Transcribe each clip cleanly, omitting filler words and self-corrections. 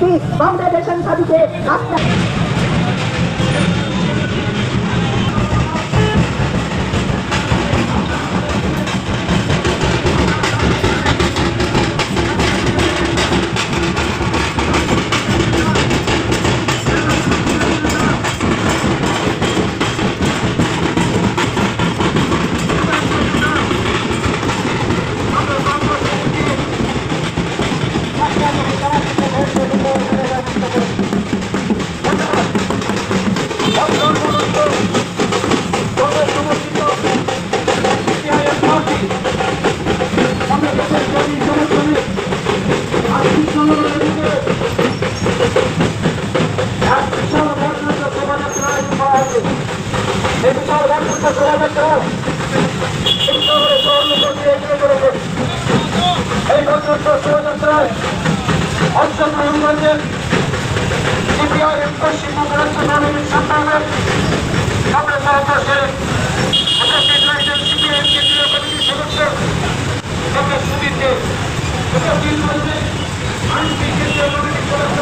একটি বাংলাদেশের দাবিতে অংশগ্রহণকারীদের সিপিআইএম পশ্চিমবঙ্গ রাজ্য মানবিক সম্মেলনের সামনে সমাবেশে উপস্থিত রয়েছেন সিপিআইএম কেন্দ্রীয় কমিটির সদস্য ডক্টর সুধীর দে, উপস্থিত রয়েছেন আইনসি কেন্দ্রীয় কমিটির সদস্য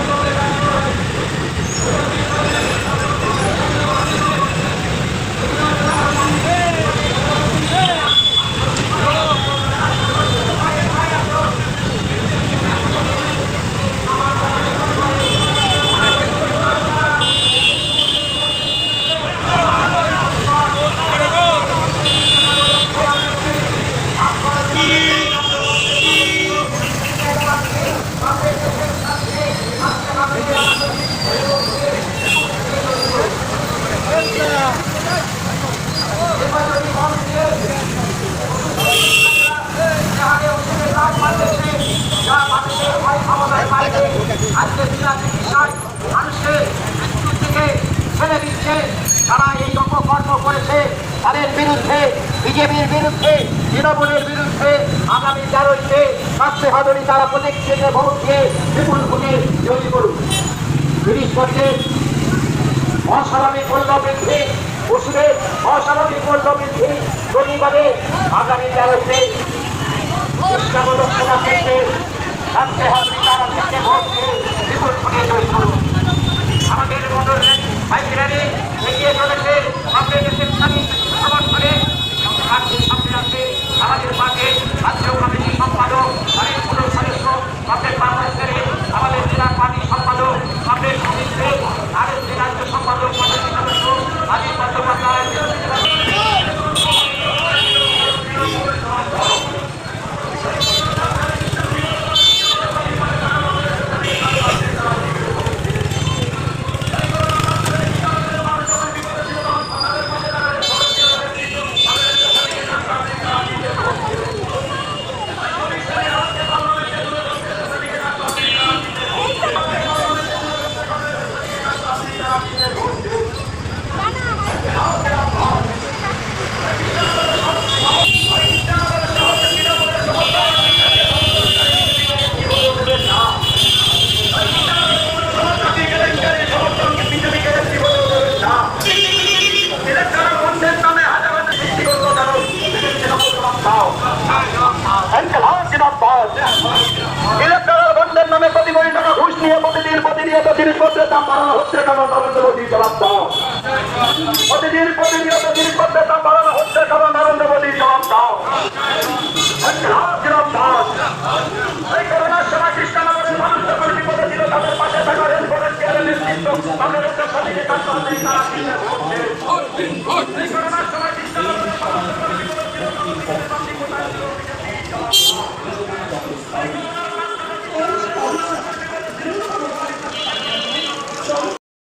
মানুষের মৃত্যু থেকে ফেলে দিচ্ছে। তারা এই অপকর্ম করেছে, তাদের বিরুদ্ধে, বিজেপির বিরুদ্ধে, তৃণমূলের বিরুদ্ধে আগামী 13-তে কাছে হাজারি তারা প্রত্যেক থেকে ভোট দিয়ে বিপুল ভোটে জয়ী করুন। জিনিসপত্রের অস্বাভাবিক মূল্য বৃদ্ধি, ওষুধের অস্বাভাবিক মূল্য বৃদ্ধি প্রতিবাদে আগামী 13-তে লোকসভা কেন্দ্রে কাছে হাজারি তারা থেকে ভোট দিয়ে বিপুল ভোটে জয়ী করুন। আমাদের মন্ডল ভাইয়েরানি এগিয়ে চলেছে আমাদের দেশের স্বাধীন সমর্থনে সামনে আসবে আমাদের পাশে রাজ্য কমিটির সম্পাদক, অনেক পুরো সদস্য, আমাদের বাংলাদেশের আমাদের জেলার পার্টির সম্পাদক, আমাদের সমিতিতে আরেক রাজ্য সম্পাদক কমিটির সদস্য রাজীব বন্দ্যোপাধ্যায়। ইলেকট্রাল বন্ডের নামে প্রতি কোটি টাকা ঘুষ নিয়ে প্রতিদিন জিনিসপত্রের দাম বাড়ানো হচ্ছে কারণ